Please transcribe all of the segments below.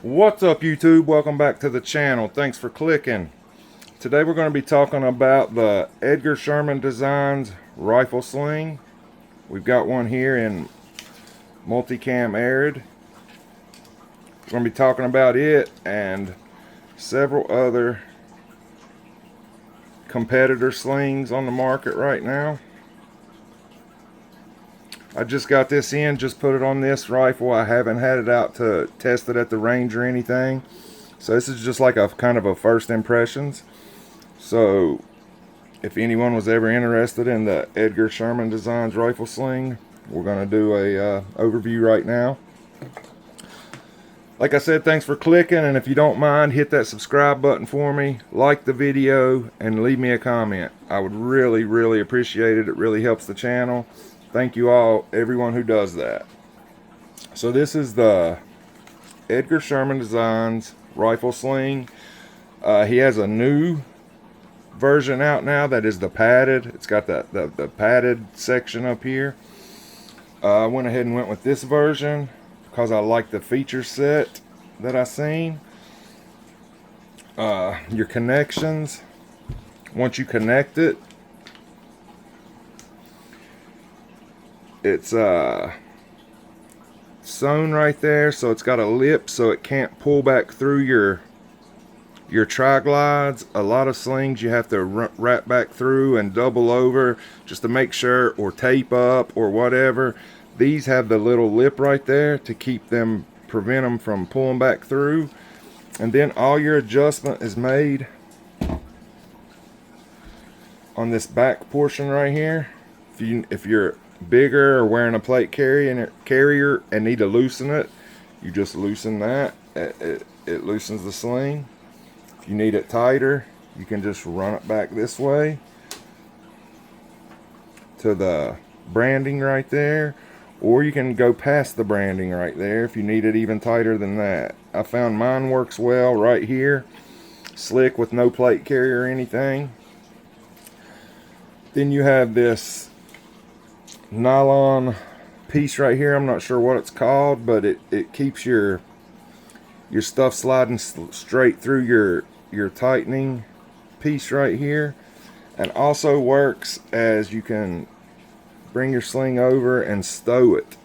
What's up, YouTube? Welcome back to the channel. Thanks for clicking. Today we're going to be talking about the Edgar Sherman Designs rifle sling. We've got one here in multicam arid. We're going to be talking about it and several other competitor slings on the market right now. I just got this in, just put it on this rifle. I haven't had it out to test it at the range or anything. So this is just like a kind of a first impressions. So if anyone was ever interested in the Edgar Sherman Designs rifle sling, we're going to do a overview right now. Like I said, thanks for clicking, and if you don't mind, hit that subscribe button for me, like the video, and leave me a comment. I would really appreciate it. It really helps the channel. Thank you all, everyone who does that. So this is the Edgar Sherman Designs rifle sling. He has a new version out now that is the padded. It's got the padded section up here. I went ahead and went with this version because I like the feature set that I seen. Your connections, once you connect it, it's sewn right there, so it's got a lip so it can't pull back through your tri-glides. A lot of slings you have to wrap back through and double over just to make sure, or tape up or whatever. These have the little lip right there to keep them, prevent them from pulling back through. And then all your adjustment is made on this back portion right here. If you're bigger or wearing a plate carrier and need to loosen it, you just loosen that. It loosens the sling. If you need it tighter, you can just run it back this way to the branding right there, or you can go past the branding right there if you need it even tighter than that. I found mine works well right here, slick, with no plate carrier or anything. Then you have this nylon piece right here. I'm not sure what it's called, but it keeps your stuff sliding straight through your tightening piece right here, and also works as you can bring your sling over and stow it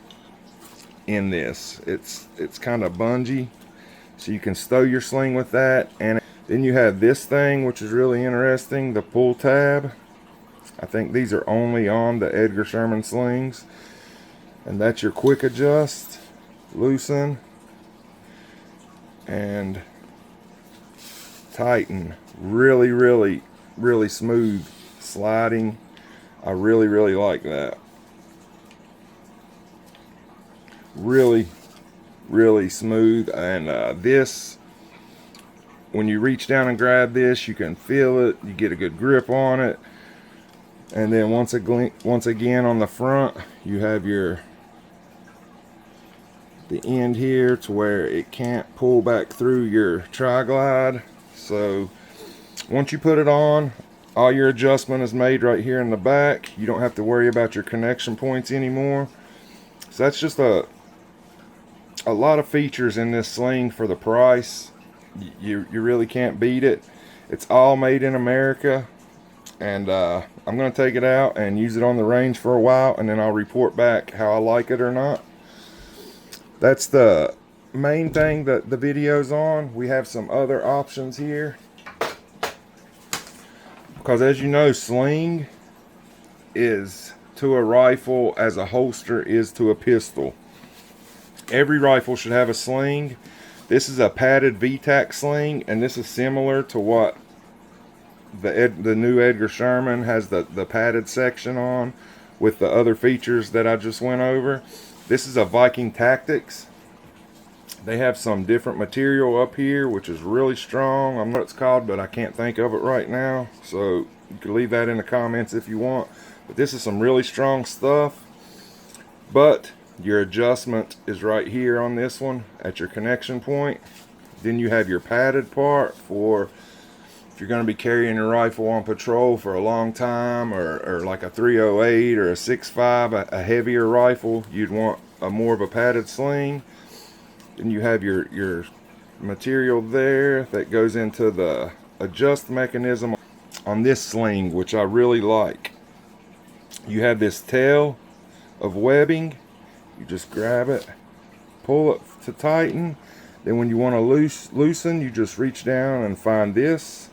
in this. It's kind of bungee, so you can stow your sling with that. And then you have this thing, which is really interesting, the pull tab. I think these are only on the Edgar Sherman slings. And that's your quick adjust, loosen, and tighten. Really smooth sliding. I really like that. Really smooth. And this, when you reach down and grab this, you can feel it. You get a good grip on it. And then once again on the front, you have the end here to where it can't pull back through your tri-glide. So once you put it on, all your adjustment is made right here in the back. You don't have to worry about your connection points anymore. So that's just a lot of features in this sling for the price. You really can't beat it. It's all made in America. And I'm going to take it out and use it on the range for a while, and then I'll report back how I like it or not. That's the main thing that the video's on. We have some other options here, because as you know, sling is to a rifle as a holster is to a pistol. Every rifle should have a sling. This is a padded VTAC sling, and this is similar to what the new Edgar Sherman has, the padded section on with the other features that I just went over. This is a Viking Tactics. They have some different material up here which is really strong. I don't know what it's called, but I can't think of it right now, so you can leave that in the comments if you want. But this is some really strong stuff. But your adjustment is right here on this one at your connection point. Then you have your padded part for if you're going to be carrying your rifle on patrol for a long time, or like a 308 or a 6.5, a heavier rifle, you'd want more of a padded sling. Then you have your material there that goes into the adjust mechanism on this sling, which I really like. You have this tail of webbing. You just grab it, pull it to tighten. Then when you want to loosen, you just reach down and find this.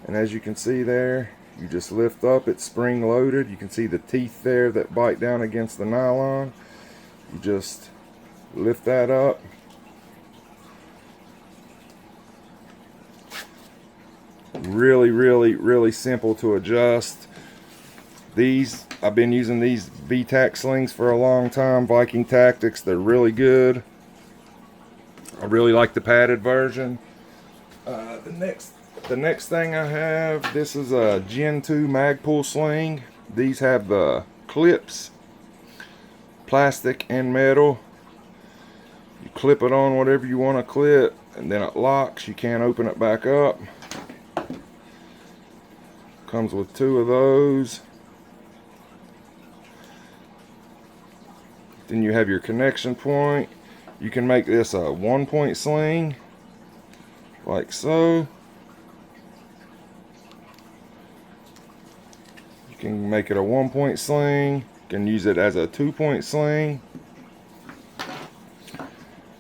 And as you can see there, you just lift up. It's spring loaded. You can see the teeth there that bite down against the nylon. You just lift that up. Really simple to adjust. I've been using these VTAC slings for a long time. Viking Tactics, they're really good. I really like the padded version. The next thing I have, this is a Gen 2 Magpul sling. These have the clips, plastic and metal. You clip it on whatever you want to clip, and then it locks. You can't open it back up. Comes with 2 of those. Then you have your connection point. You can make this a 1-point sling, like so. You can make it a 1-point sling. You can use it as a 2-point sling.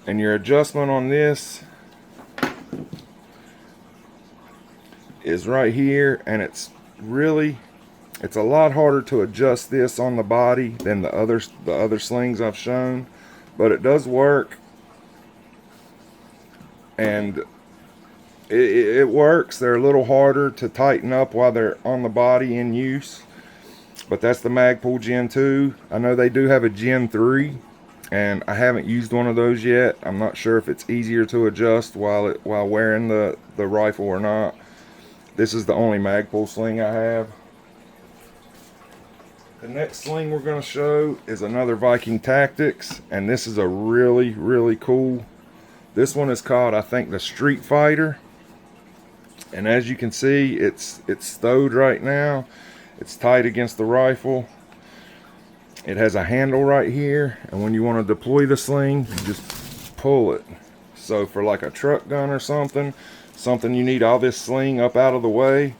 And your adjustment on this is right here, and it's a lot harder to adjust this on the body than the other slings I've shown, but it does work, and it works. They're a little harder to tighten up while they're on the body in use, but that's the Magpul Gen 2. I know they do have a Gen 3, and I haven't used one of those yet. I'm not sure if it's easier to adjust while wearing the rifle or not. This is the only Magpul sling I have. The next sling we're going to show is another Viking Tactics, and this is a really cool. This one is called, I think, the Street Fighter. And as you can see, it's stowed right now. It's tight against the rifle. It has a handle right here, and when you want to deploy the sling, you just pull it. So for like a truck gun or something you need all this sling up out of the way,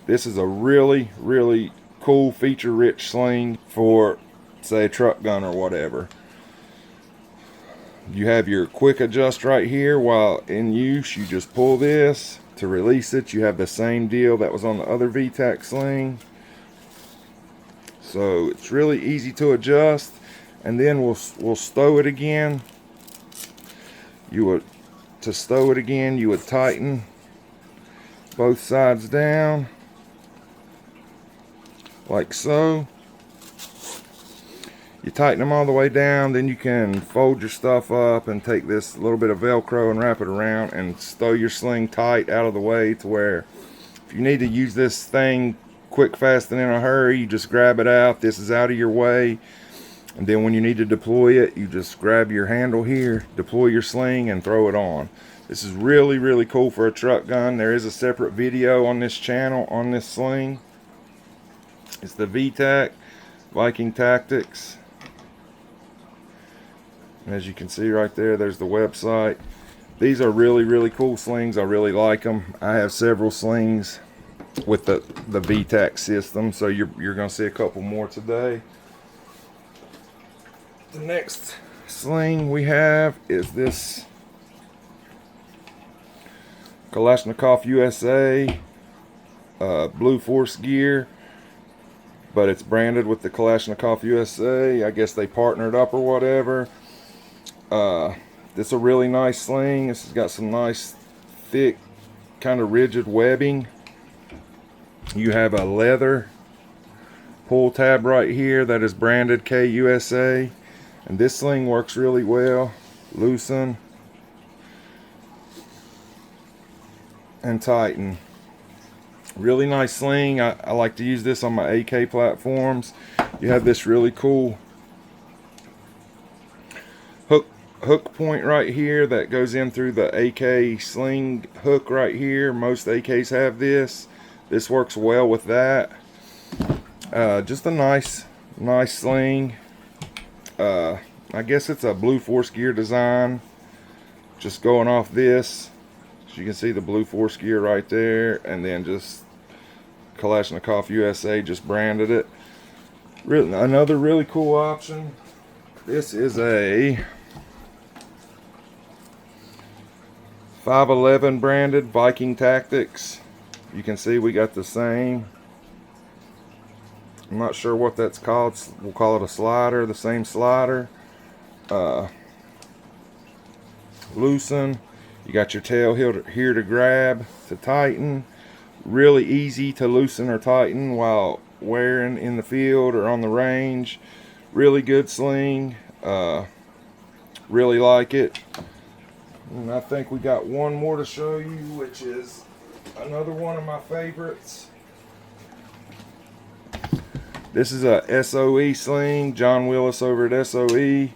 this is a really cool feature-rich sling for, say, a truck gun or whatever. You have your quick adjust right here. While in use, you just pull this to release it. You have the same deal that was on the other VTAC sling. So it's really easy to adjust. And then we'll stow it again. To stow it again, you would tighten both sides down, like so. You tighten them all the way down, then you can fold your stuff up and take this little bit of Velcro and wrap it around and stow your sling tight out of the way, to where if you need to use this thing quick, fast, and in a hurry, you just grab it out. This is out of your way. And then when you need to deploy it, you just grab your handle here, deploy your sling, and throw it on. This is really cool for a truck gun. There is a separate video on this channel on this sling. It's the VTAC Viking Tactics. And as you can see right there, there's the website. These are really cool slings. I really like them. I have several slings with the VTAC system, so you're going to see a couple more today. The next sling we have is this Kalashnikov USA Blue Force gear, but it's branded with the Kalashnikov USA. I guess they partnered up or whatever. This is a really nice sling. This has got some nice thick, kind of rigid webbing. You have a leather pull tab right here that is branded KUSA. And this sling works really well. Loosen and tighten. Really nice sling. I like to use this on my AK platforms. You have this really cool hook point right here that goes in through the AK sling hook right here. Most AKs have this. This works well with that. Just a nice sling. I guess it's a Blue Force gear design. just going off this. So you can see the blue force gear right there, and then just Kalashnikov USA just branded it. Another really cool option. This is a 511 branded Viking Tactics. You can see we got the same. I'm not sure what that's called. We'll call it a slider, the same slider. Loosen. You got your tail here to grab, to tighten. Really easy to loosen or tighten while wearing in the field or on the range. Really good sling. Really like it. And I think we got one more to show you, which is another one of my favorites. This is a SOE sling, John Willis over at SOE.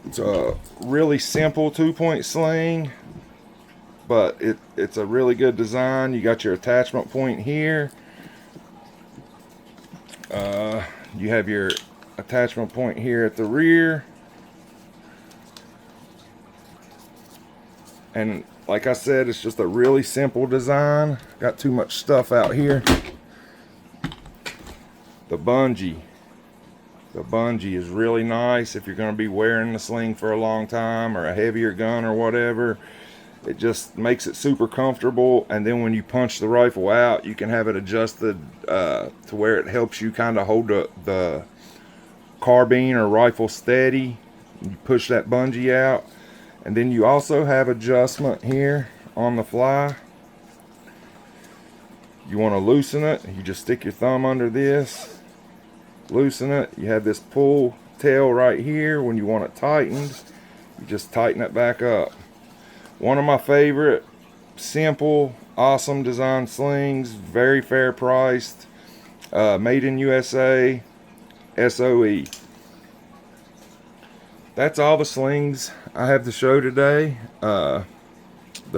It's a really simple 2-point sling, but it's a really good design. You got your attachment point here. You have your attachment point here at the rear. And like I said, it's just a really simple design. Got too much stuff out here. The bungee. The bungee is really nice if you're going to be wearing the sling for a long time or a heavier gun or whatever. It just makes it super comfortable, and then when you punch the rifle out, you can have it adjusted to where it helps you kind of hold the carbine or rifle steady. You push that bungee out, and then you also have adjustment here on the fly. You want to loosen it, you just stick your thumb under this, loosen it. You have this pull tail right here. When you want it tightened, you just tighten it back up. One of my favorite, simple, awesome design slings, very fair priced, made in USA, SOE. That's all the slings I have to show today. The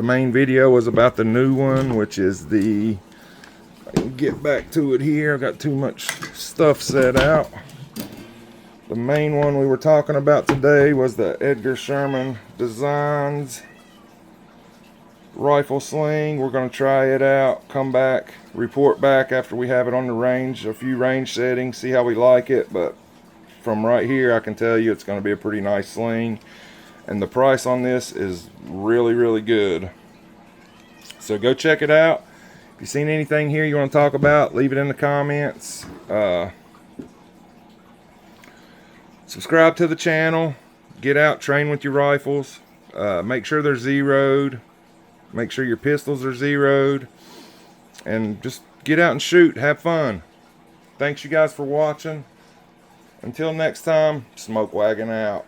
main video was about the new one, which is the, I can get back to it here, I've got too much stuff set out. The main one we were talking about today was the Edgar Sherman Designs rifle sling. We're going to try it out, come back, report back after we have it on the range, a few range settings, see how we like it. But from right here, I can tell you it's going to be a pretty nice sling, and the price on this is really, really good. So go check it out. If you've seen anything here you want to talk about, leave it in the comments. Subscribe to the channel. Get out, train with your rifles. Make sure they're zeroed. Make sure your pistols are zeroed, and just get out and shoot, have fun. Thanks you guys for watching. Until next time, Smokewagon out.